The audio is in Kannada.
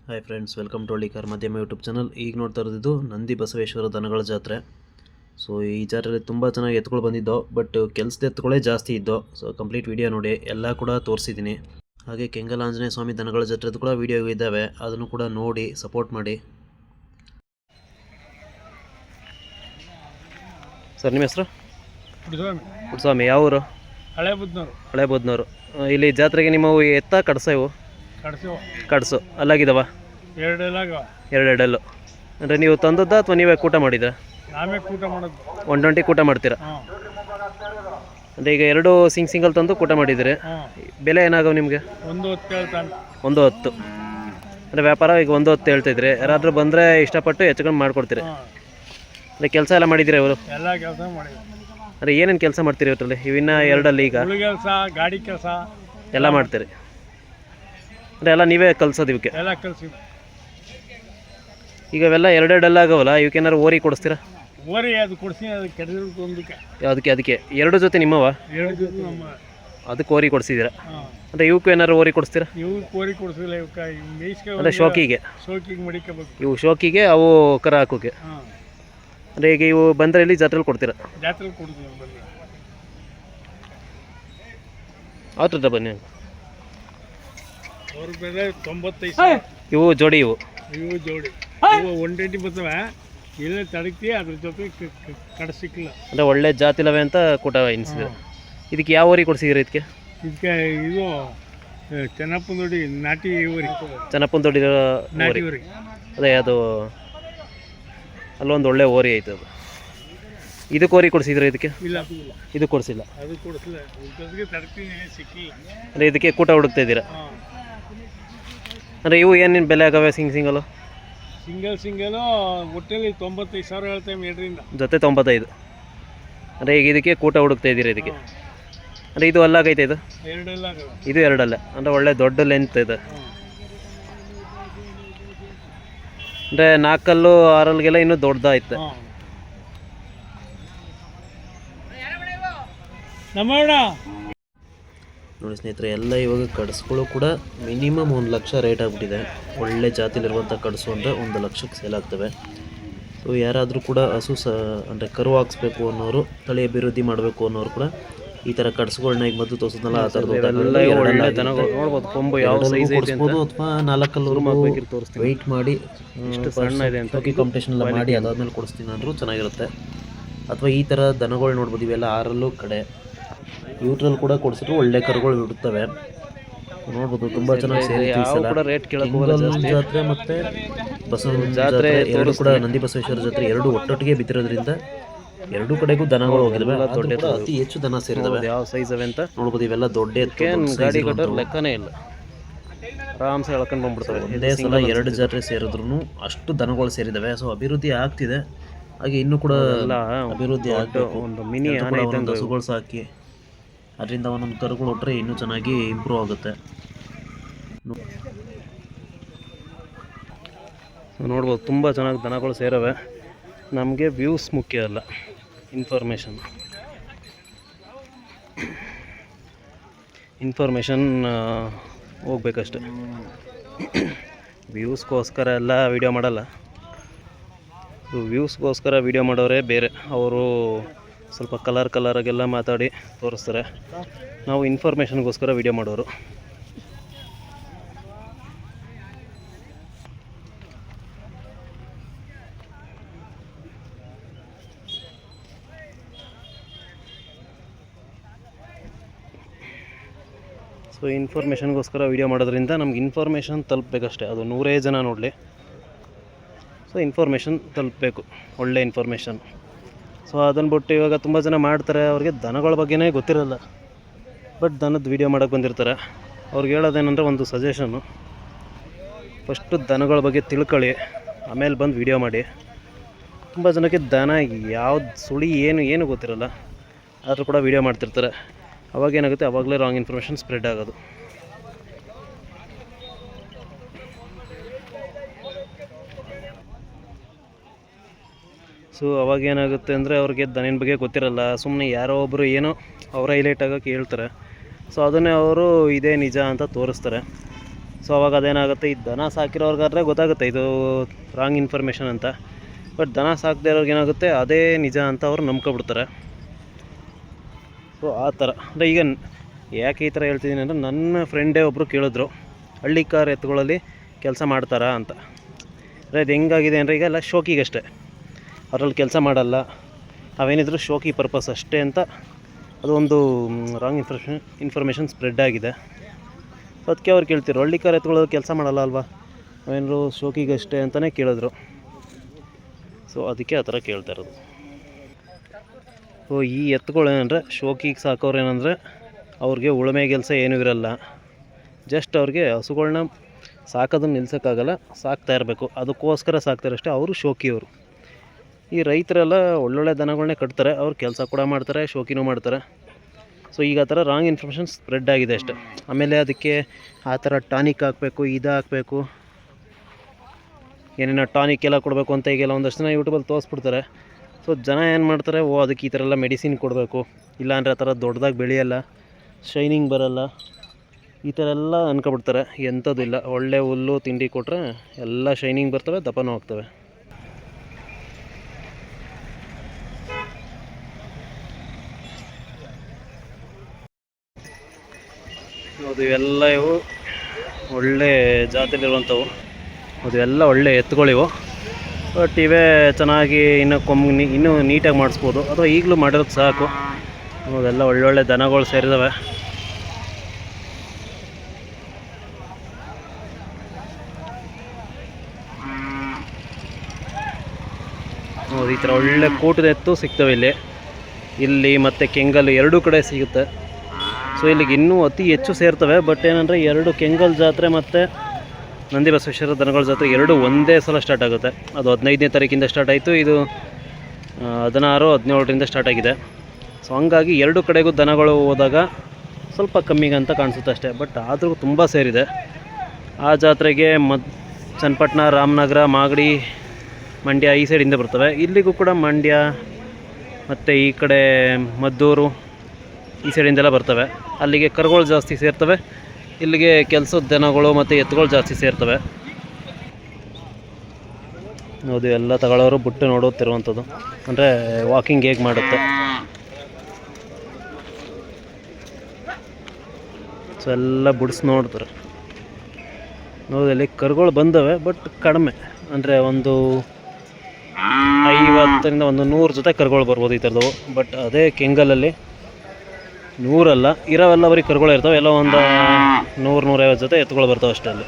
Hi friends, welcome to Hallikar Madhyama YouTube channel. ಈಗ ನೋಡ್ತಾ ಇರೋದು ನಂದಿ ಬಸವೇಶ್ವರ ದನಗಳ ಜಾತ್ರೆ. ಸೊ ಈ ಜಾತ್ರೆಯಲ್ಲಿ ತುಂಬ ಚೆನ್ನಾಗಿ ಎತ್ತುಗಳು ಬಂದಿದ್ದೋ, ಬಟ್ ಕೆಲಸದ ಎತ್ತುಗಳೇ ಜಾಸ್ತಿ ಇದ್ದೋ. ಸೊ ಕಂಪ್ಲೀಟ್ ವಿಡಿಯೋ ನೋಡಿ, ಎಲ್ಲ ಕೂಡ ತೋರಿಸಿದ್ದೀನಿ. ಹಾಗೆ ಕೆಂಗಲ್ ಆಂಜನೇಯ ಸ್ವಾಮಿ ದನಗಳ ಜಾತ್ರೆದು ಕೂಡ ವಿಡಿಯೋ ಇದ್ದಾವೆ, ಅದನ್ನು ಕೂಡ ನೋಡಿ ಸಪೋರ್ಟ್ ಮಾಡಿ. ಸರ್, ನಿಮ್ಮ ಹೆಸರು? ಪುಟ್ಟಸ್ವಾಮಿ. ಯಾವ ಊರು? ಹಳೇಬೂದ್ನೂರು. ಇಲ್ಲಿ ಜಾತ್ರೆಗೆ ನಿಮ್ಮ ಎತ್ತ ಕಡಸ? ಇವು ಕಡಸು ಅಲ್ಲಾಗಿದ್ದಾವ? ಎರಡೆರಡಲ್ಲು. ಅಂದರೆ ನೀವು ತಂದದ್ದ ಅಥವಾ ನೀವೇ ಕೂಟ ಮಾಡಿದ್ರಾ? ಒಂದೊಂಟಿ ಕೂಟ ಮಾಡ್ತೀರಾ? ಅಂದರೆ ಈಗ ಎರಡು ಸಿಂಗಲ್ ತಂದು ಕೂಟ ಮಾಡಿದ್ದೀರಿ. ಬೆಲೆ ಏನಾಗವು ನಿಮಗೆ? 110. ಅಂದರೆ ವ್ಯಾಪಾರ ಈಗ 110 ಹೇಳ್ತಿದ್ರಿ. ಯಾರಾದರೂ ಬಂದರೆ ಇಷ್ಟಪಟ್ಟು ಹೆಚ್ಚುಕೊಂಡು ಮಾಡಿಕೊಡ್ತೀರಿ? ಅಂದರೆ ಕೆಲಸ ಎಲ್ಲ ಮಾಡಿದ್ದೀರಾ ಇವರು? ಎಲ್ಲ ಕೆಲಸ ಮಾಡಿದ್ರು. ಅಂದರೆ ಏನೇನು ಕೆಲಸ ಮಾಡ್ತೀರಿ ಇವತ್ತಲ್ಲಿ? ಇವಿನ್ನ ಎರಡಲ್ಲಿ ಈಗ ಕೆಲಸ, ಗಾಡಿ ಕೆಲಸ ಎಲ್ಲ ಮಾಡ್ತೀರಿ? ಅಂದರೆ ಎಲ್ಲ ನೀವೇ ಕಲ್ಸೋದು ಇವಕ್ಕೆ? ಎಲ್ಲ ಕಲ್ಸಿ. ಈಗ ಇವೆಲ್ಲ ಎರಡೆರಡೆಲ್ಲ ಆಗವಲ್ಲ, ಇವಕ್ಕೇನಾರು ಓರಿ ಕೊಡಿಸ್ತೀರಾ? ಓರಿ ಅದು ಕೊಡ್ತೀನಿ, ಅದು ಕೆಡದಿರುತ್ತೆ ಒಂದಕ್ಕೆ. ಅದಕ್ಕೆ ಎರಡು ಜೊತೆ ನಿಮ್ಮವ? ಎರಡು ಜೊತೆ ನಮ್ಮ. ಅದಕ್ಕೆ ಓರಿ ಕೊಡಿಸಿದ್ದೀರಾ? ಅಂದರೆ ಇವಕ್ಕೂ ಏನಾರು ಓರಿ ಕೊಡಿಸ್ತೀರಾ? ಇವಕ್ಕೆ ಓರಿ ಕೊಡಿಸಿಲ್ಲ. ಇವಕ್ಕೆ ಮೇಯ್ಸ್ಕೆ ಅಂದರೆ ಶೋಕಿಗೆ ಮಡಿಕೋಬೇಕು. ಇವು ಶೋಕಿಗೆ, ಅವು ಕರ ಹಾಕೋಕೆ. ಅಂದರೆ ಈಗ ಇವು ಬಂದರೆ ಇಲ್ಲಿ ಜಾತ್ರೆಲಿ ಕೊಡ್ತೀರಾ? ಜಾತ್ರೆಲಿ ಕೊಡ್ತೀವಿ. ಆತದ ಬನ್ನಿ. ಅವ್ರ ಬೆಲೆ 95. ಇವು ಜೋಡಿ? ಇವು ಜೋಡಿ. ಇವು 120 ಬರ್ತವೆ. ಇಲ್ಲೇ ತಡಕ್ತಿ, ಅದ್ರ ಜೊತೆ ಕಡಿಸಿಕ್ಕಿಲ್ಲ. ಅಂದರೆ ಒಳ್ಳೆ ಜಾತಿಲವೆ ಅಂತ ಕೂಟ ಎನಿಸಿದ್ರು. ಇದಕ್ಕೆ ಯಾವ ಊರಿಗೆ ಕೊಡಿಸಿದ್ರಿ? ಇದಕ್ಕೆ ಇದು ಚೆನ್ನಪ್ಪನ ದೊಡ್ಡಿ ನಾಟಿ ಊರಿ. ಚೆನ್ನಪ್ಪನ ದೊಡ್ಡಿ ನಾಟಿ ಊರಿ. ಅದೇ ಅದು ಅಲ್ಲೊಂದು ಒಳ್ಳೆ ಓರಿ ಐತೆ. ಅದು ಇದಕ್ಕೆ ಓರಿ ಕೊಡಿಸಿದ್ರೆ? ಇದಕ್ಕೆ ಇಲ್ಲ, ಇದು ಕೊಡಿಸಿಲ್ಲ. ಅದು ಕೊಡಿಸಿಲ್ಲ. ತಡಕ್ತೀನಿ, ಸಿಕ್ಕಿಲ್ಲ. ಅಂದರೆ ಇದಕ್ಕೆ ಕೂಟ ಹುಡುಕ್ತಾ ಇದ್ದೀರಾ? ಅಂದರೆ ಇವು ಏನೇನು ಬೆಲೆ ಆಗವೆ? ಸಿಂಗಲು ಒಟ್ಟಲ್ಲಿ 95,000 ಹೇಳ್ತೇವೆ. 7ರಿಂದ ಜೊತೆ 95. ಅಂದರೆ ಈಗ ಇದಕ್ಕೆ ಕೂಟ ಹುಡುಕ್ತಾ ಇದ್ದೀರಾ? ಇದಕ್ಕೆ ಅಂದರೆ ಇದು ಅಲ್ಲಾಗೈತೆ? ಇದು ಇದು ಎರಡಲ್ಲ. ಅಂದರೆ ಒಳ್ಳೆ ದೊಡ್ಡ ಲೆಂತ್ ಇದೆ. ಅಂದರೆ 4 6 ಇನ್ನೂ ದೊಡ್ಡದಾಯ್ತು. ನೋಡಿ ಸ್ನೇಹಿತರೆ, ಎಲ್ಲ ಇವಾಗ ಕಡಸುಗಳು ಕೂಡ ಮಿನಿಮಮ್ 1 ಲಕ್ಷ ರೇಟ್ ಆಗಿಬಿಟ್ಟಿದೆ. ಒಳ್ಳೆ ಜಾತಿಲಿರುವಂಥ ಕಡಸು ಅಂದರೆ 1 ಲಕ್ಷಕ್ಕೆ ಸೇಲ್ ಆಗ್ತವೆ. ಸೊ ಯಾರಾದರೂ ಕೂಡ ಹಸು ಅಂದರೆ ಕರು ಹಾಕ್ಸ್ಬೇಕು ಅನ್ನೋರು, ತಳಿ ಅಭಿವೃದ್ಧಿ ಮಾಡಬೇಕು ಅನ್ನೋರು ಕೂಡ ಈ ಥರ ಕಡಸುಗಳನ್ನ ಈಗ ಮೊದಲು ತೋರಿಸಿದ್ನಲ್ಲ, ಆ ಥರದ್ದು ನೋಡ್ಬೋದು. ಕೊಂಬು ಯಾವ ಸೈಜ್ ಕೊಡಿಸ್ಬೋದು, ಅಥವಾ 4 ವೆಯ್ಟ್ ಮಾಡಿ ಇಷ್ಟು ಸಣ್ಣ ಇದೆ ಅಂತ ಕಾಂಪಿಟೇಷನ್ ಎಲ್ಲ ಮಾಡಿ ಅದಾದ್ಮೇಲೆ ಕೊಡಿಸ್ತೀನಿ ಅಂದರೂ ಚೆನ್ನಾಗಿರುತ್ತೆ. ಅಥವಾ ಈ ಥರ ದನಗಳು ನೋಡ್ಬೋದು. ಇವೆಲ್ಲ 6 ಕಡೆ ಇವ್ರಲ್ಲಿ ಕೂಡ ಕೊಡಿಸಿದ್ರು ಒಳ್ಳೆ ಕರುಗಳು ಬಿಡುತ್ತವೆ. ನೋಡ್ಬೋದು, ತುಂಬ ಚೆನ್ನಾಗಿ ಜಾತ್ರೆ ಮತ್ತು ಬಸವ ಜಾತ್ರೆ ಎರಡು ಕೂಡ, ನಂದಿ ಬಸವೇಶ್ವರ ಜಾತ್ರೆ ಎರಡು ಒಟ್ಟೊಟ್ಟಿಗೆ ಬಿತ್ತಿರೋದ್ರಿಂದ ಎರಡೂ ಕಡೆಗೂ ದನಗಳು ಹೋಗಿದ್ದಾವೆ. ಅತಿ ಹೆಚ್ಚು ದನ ಸೇರಿದಾವೆ. ಯಾವ ಸೈಜ್ ಅವೆ ಅಂತ ನೋಡ್ಬೋದು. ಇವೆಲ್ಲ ದೊಡ್ಡ ಗಾಡಿ ಕಟ್ಟೋರು ಲೆಕ್ಕನೇ ಇಲ್ಲ, ಆರಾಮ್ಸೆ ಎಳ್ಕೊಂಡು ಬಂದ್ಬಿಡ್ತವೆ. ಇದೇ ಸಲ 2 ಜಾತ್ರೆ ಸೇರಿದ್ರು ಅಷ್ಟು ದನಗಳು ಸೇರಿದಾವೆ. ಸೊ ಅಭಿವೃದ್ಧಿ ಆಗ್ತಿದೆ. ಹಾಗೆ ಇನ್ನೂ ಕೂಡ ಅಭಿವೃದ್ಧಿ ಆಗಬೇಕು. ಒಂದು ಮಿನಿ ಹಸುಗಳು ಸಾಕಿ ಅದರಿಂದ ಒಂದೊಂದು ಕರುಗಳು ಹೊಟ್ಟರೆ ಇನ್ನೂ ಚೆನ್ನಾಗಿ ಇಂಪ್ರೂವ್ ಆಗುತ್ತೆ. ನೋಡ್ಬೋದು, ತುಂಬ ಚೆನ್ನಾಗಿ ದನಗಳು ಸೇರವೆ. ನಮಗೆ ವ್ಯೂಸ್ ಮುಖ್ಯ ಅಲ್ಲ, ಇನ್ಫಾರ್ಮೇಷನ್ ಹೋಗ್ಬೇಕಷ್ಟೆ. ವ್ಯೂಸ್ಗೋಸ್ಕರ ಎಲ್ಲ ವೀಡಿಯೋ ಮಾಡಲ್ಲ. ವ್ಯೂಸ್ಗೋಸ್ಕರ ವೀಡಿಯೋ ಮಾಡೋರೇ ಬೇರೆ. ಅವರು ಸ್ವಲ್ಪ ಕಲರಾಗೆಲ್ಲ ಮಾತಾಡಿ ತೋರಿಸ್ತಾರೆ. ನಾವು ಇನ್ಫಾರ್ಮೇಷನ್ಗೋಸ್ಕರ ವೀಡಿಯೋ ಮಾಡೋರು. ಸೊ ಇನ್ಫಾರ್ಮೇಷನ್ಗೋಸ್ಕರ ವೀಡಿಯೋ ಮಾಡೋದ್ರಿಂದ ನಮ್ಗೆ ಇನ್ಫಾರ್ಮೇಷನ್ ತಲುಪಬೇಕಷ್ಟೆ. ಅದು 100 ಜನ ನೋಡಲಿ. ಸೊ ಇನ್ಫಾರ್ಮೇಷನ್ ತಲುಪಬೇಕು, ಒಳ್ಳೆ ಇನ್ಫಾರ್ಮೇಷನ್. ಸೊ ಅದನ್ನು ಬಿಟ್ಟು ಇವಾಗ ತುಂಬ ಜನ ಮಾಡ್ತಾರೆ, ಅವ್ರಿಗೆ ದನಗಳ ಬಗ್ಗೆನೇ ಗೊತ್ತಿರಲ್ಲ, ಬಟ್ ದನದ ವೀಡಿಯೋ ಮಾಡೋಕ್ಕೆ ಬಂದಿರ್ತಾರೆ. ಅವ್ರಿಗೆ ಹೇಳೋದೇನೆಂದರೆ, ಒಂದು ಸಜೆಷನ್ನು, ಫಸ್ಟು ದನಗಳ ಬಗ್ಗೆ ತಿಳ್ಕೊಳ್ಳಿ, ಆಮೇಲೆ ಬಂದು ವೀಡಿಯೋ ಮಾಡಿ. ತುಂಬ ಜನಕ್ಕೆ ದನ ಯಾವ್ದು ಸುಳಿ ಏನು ಗೊತ್ತಿರಲ್ಲ, ಆದರೂ ಕೂಡ ವೀಡಿಯೋ ಮಾಡ್ತಿರ್ತಾರೆ. ಅವಾಗೇನಾಗುತ್ತೆ, ಆವಾಗಲೇ ರಾಂಗ್ ಇನ್ಫಾರ್ಮೇಷನ್ ಸ್ಪ್ರೆಡ್ ಆಗೋದು. ಸೊ ಅವಾಗೇನಾಗುತ್ತೆ ಅಂದರೆ, ಅವ್ರಿಗೆ ದನಿನ ಬಗ್ಗೆ ಗೊತ್ತಿರಲ್ಲ, ಸುಮ್ಮನೆ ಯಾರೋ ಒಬ್ಬರು ಏನೋ ಅವರ ಹೈಲೈಟ್ ಆಗೋಕ್ಕೆ ಹೇಳ್ತಾರೆ. ಸೊ ಅದನ್ನೇ ಅವರು ಇದೇ ನಿಜ ಅಂತ ತೋರಿಸ್ತಾರೆ. ಸೊ ಅವಾಗ ಅದೇನಾಗುತ್ತೆ, ಈ ದನ ಸಾಕಿರೋರ್ಗಾದ್ರೆ ಗೊತ್ತಾಗುತ್ತೆ ಇದು ರಾಂಗ್ ಇನ್ಫಾರ್ಮೇಷನ್ ಅಂತ. ಬಟ್ ದನ ಸಾಕದೇ ಇರೋರ್ಗೆ ಏನಾಗುತ್ತೆ, ಅದೇ ನಿಜ ಅಂತ ಅವ್ರು ನಂಬ್ಕೊಬಿಡ್ತಾರೆ. ಸೊ ಆ ಥರ ಅಂದರೆ ಈಗ ಯಾಕೆ ಈ ಥರ ಹೇಳ್ತಿದ್ದೀನಿ ಅಂದರೆ, ನನ್ನ ಫ್ರೆಂಡೇ ಒಬ್ಬರು ಕೇಳಿದ್ರು ಹಳ್ಳಿ ಕಾರ್ ಎತ್ತುಗಳಲ್ಲಿ ಕೆಲಸ ಮಾಡ್ತಾರಾ ಅಂತ. ಅಂದರೆ ಅದು ಹೆಂಗಾಗಿದೆ ಅಂದರೆ, ಈಗ ಎಲ್ಲ ಶೋಕಿಗಷ್ಟೇ, ಅದರಲ್ಲಿ ಕೆಲಸ ಮಾಡಲ್ಲ, ಅವೇನಿದ್ರು ಶೋಕಿ ಪರ್ಪಸ್ ಅಷ್ಟೇ ಅಂತ ಅದೊಂದು ರಾಂಗ್ ಇನ್ಫಾರ್ಮೇಷನ್ ಸ್ಪ್ರೆಡ್ ಆಗಿದೆ. ಅದಕ್ಕೆ ಅವ್ರು ಕೇಳ್ತಿರು ಹಳ್ಳಿ ಕಾರ್ ಎತ್ತುಗಳಲ್ಲಿ ಕೆಲಸ ಮಾಡಲ್ಲ ಅಲ್ವಾ, ಅವೇನಾದ್ರು ಶೋಕಿಗಷ್ಟೇ ಅಂತಲೇ ಕೇಳಿದ್ರು. ಸೊ ಅದಕ್ಕೆ ಆ ಥರ ಕೇಳ್ತಾ ಇರೋದು. ಸೊ ಈ ಎತ್ತುಗಳು ಏನಂದರೆ ಶೋಕಿಗೆ ಸಾಕೋರು ಏನಂದರೆ, ಅವ್ರಿಗೆ ಉಳುಮೆ ಕೆಲಸ ಏನೂ ಇರಲ್ಲ, ಜಸ್ಟ್ ಅವ್ರಿಗೆ ಹಸುಗಳ್ನ ಸಾಕೋದನ್ನು ನಿಲ್ಸೋಕ್ಕಾಗಲ್ಲ, ಸಾಕ್ತಾ ಇರಬೇಕು, ಅದಕ್ಕೋಸ್ಕರ ಸಾಕ್ತಾರೆ ಅಷ್ಟೇ. ಅವರು ಶೋಕಿಯವರು. ಈ ರೈತರೆಲ್ಲ ಒಳ್ಳೊಳ್ಳೆ ದನಗಳನ್ನೇ ಕಟ್ತಾರೆ, ಅವ್ರು ಕೆಲಸ ಕೂಡ ಮಾಡ್ತಾರೆ, ಶೋಕಿನೂ ಮಾಡ್ತಾರೆ. ಸೊ ಈಗ ಆ ಥರ ರಾಂಗ್ ಇನ್ಫಾರ್ಮೇಷನ್ ಸ್ಪ್ರೆಡ್ ಆಗಿದೆ ಅಷ್ಟೆ. ಆಮೇಲೆ ಅದಕ್ಕೆ ಆ ಥರ ಟಾನಿಕ್ ಹಾಕಬೇಕು, ಇದು ಹಾಕಬೇಕು, ಏನೇನೋ ಟಾನಿಕ್ ಎಲ್ಲ ಕೊಡಬೇಕು ಅಂತ ಈಗೆಲ್ಲ ಒಂದಷ್ಟು ಜನ ಯೂಟ್ಯೂಬಲ್ಲಿ ತೋರಿಸ್ಬಿಡ್ತಾರೆ. ಸೊ ಜನ ಏನು ಮಾಡ್ತಾರೆ, ಅದಕ್ಕೆ ಈ ಥರ ಎಲ್ಲ ಮೆಡಿಸಿನ್ ಕೊಡಬೇಕು, ಇಲ್ಲಾಂದರೆ ಆ ಥರ ದೊಡ್ಡದಾಗಿ ಬೆಳೆಯಲ್ಲ, ಶೈನಿಂಗ್ ಬರಲ್ಲ, ಈ ಥರ ಎಲ್ಲ ಅನ್ಕೊಬಿಡ್ತಾರೆ. ಎಂಥದ್ದಿಲ್ಲ, ಒಳ್ಳೆ ಹುಲ್ಲು ತಿಂಡಿ ಕೊಟ್ಟರೆ ಎಲ್ಲ ಶೈನಿಂಗ್ ಬರ್ತವೆ, ದಪ್ಪನೂ ಹೋಗ್ತವೆ. ಅದು ಇವೆಲ್ಲ ಇವು ಒಳ್ಳೆ ಜಾತಿಲಿರುವಂಥವು, ಅದು ಎಲ್ಲ ಒಳ್ಳೆ ಎತ್ತುಗಳಿವು. ಬಟ್ ಇವೇ ಚೆನ್ನಾಗಿ ಇನ್ನೂ ಇನ್ನೂ ನೀಟಾಗಿ ಮಾಡಿಸ್ಬೋದು, ಅಥವಾ ಈಗಲೂ ಮಾಡಿರೋದು ಸಾಕು. ಅದೆಲ್ಲ ಒಳ್ಳೊಳ್ಳೆ ದನಗಳು ಸೇರಿದಾವೆ. ಹೌದು, ಈ ಥರ ಒಳ್ಳೆ ಕೂಟದ ಎತ್ತು ಸಿಗ್ತವೆ ಇಲ್ಲಿ ಮತ್ತು ಕೆಂಗಲ್ ಎರಡೂ ಕಡೆ ಸಿಗುತ್ತೆ. ಸೊ ಇಲ್ಲಿಗೆ ಇನ್ನೂ ಅತಿ ಹೆಚ್ಚು ಸೇರ್ತವೆ. ಬಟ್ ಏನಂದರೆ, ಎರಡು ಕೆಂಗಲ್ ಜಾತ್ರೆ ಮತ್ತು ನಂದಿ ಬಸವೇಶ್ವರ ದನಗಳ ಜಾತ್ರೆ ಎರಡು ಒಂದೇ ಸಲ ಸ್ಟಾರ್ಟ್ ಆಗುತ್ತೆ. ಅದು 15ನೇ ತಾರೀಕಿಂದ ಸ್ಟಾರ್ಟ್ ಆಯಿತು, ಇದು 16-17ರಿಂದ ಸ್ಟಾರ್ಟ್ ಆಗಿದೆ. ಸೊ ಹಂಗಾಗಿ ಎರಡು ಕಡೆಗೂ ದನಗಳು ಹೋದಾಗ ಸ್ವಲ್ಪ ಕಮ್ಮಿಗೆ ಅಂತ ಕಾಣಿಸುತ್ತೆ ಅಷ್ಟೇ. ಬಟ್ ಆದರೂ ತುಂಬ ಸೇರಿದೆ. ಆ ಜಾತ್ರೆಗೆ ಚನ್ನಪಟ್ಟಣ, ರಾಮನಗರ, ಮಾಗಡಿ, ಮಂಡ್ಯ ಈ ಸೈಡಿಂದ ಬರ್ತವೆ. ಇಲ್ಲಿಗೂ ಕೂಡ ಮಂಡ್ಯ ಮತ್ತು ಈ ಕಡೆ ಮದ್ದೂರು ಈ ಸೈಡಿಂದೆಲ್ಲ ಬರ್ತವೆ. ಅಲ್ಲಿಗೆ ಕರುಗಳು ಜಾಸ್ತಿ ಸೇರ್ತವೆ, ಇಲ್ಲಿಗೆ ಕೆಲಸದ ದನಗಳು ಮತ್ತು ಎತ್ತುಗಳು ಜಾಸ್ತಿ ಸೇರ್ತವೆ. ಹೌದು, ಎಲ್ಲ ತಗೊಳ್ಳೋರು ಬಿಟ್ಟು ನೋಡುತ್ತಿರುವಂಥದ್ದು, ಅಂದರೆ ವಾಕಿಂಗ್ ಹೇಗೆ ಮಾಡುತ್ತೆ. ಸೊ ಎಲ್ಲ ಬಿಡಿಸಿ ನೋಡ್ತಾರೆ. ಹೌದು, ಇಲ್ಲಿ ಕರುಗಳು ಬಂದವೆ, ಬಟ್ ಕಡಿಮೆ. ಅಂದರೆ ಒಂದು 50ರಿಂದ 100 ಜೊತೆ ಕರುಗಳು ಬರ್ಬೋದು ಈ ಥರದವು. ಬಟ್ ಅದೇ ಕೆಂಗಲಲ್ಲಿ 100 ಅಲ್ಲ, ಇರೋವೆಲ್ಲ ಬರೀ ಕರುಗಳು ಇರ್ತವೆ. ಎಲ್ಲ ಒಂದು 100-150 ಜೊತೆ ಎತ್ತುಗಳು ಬರ್ತಾವೆ ಅಷ್ಟೇ ಅಲ್ಲಿ.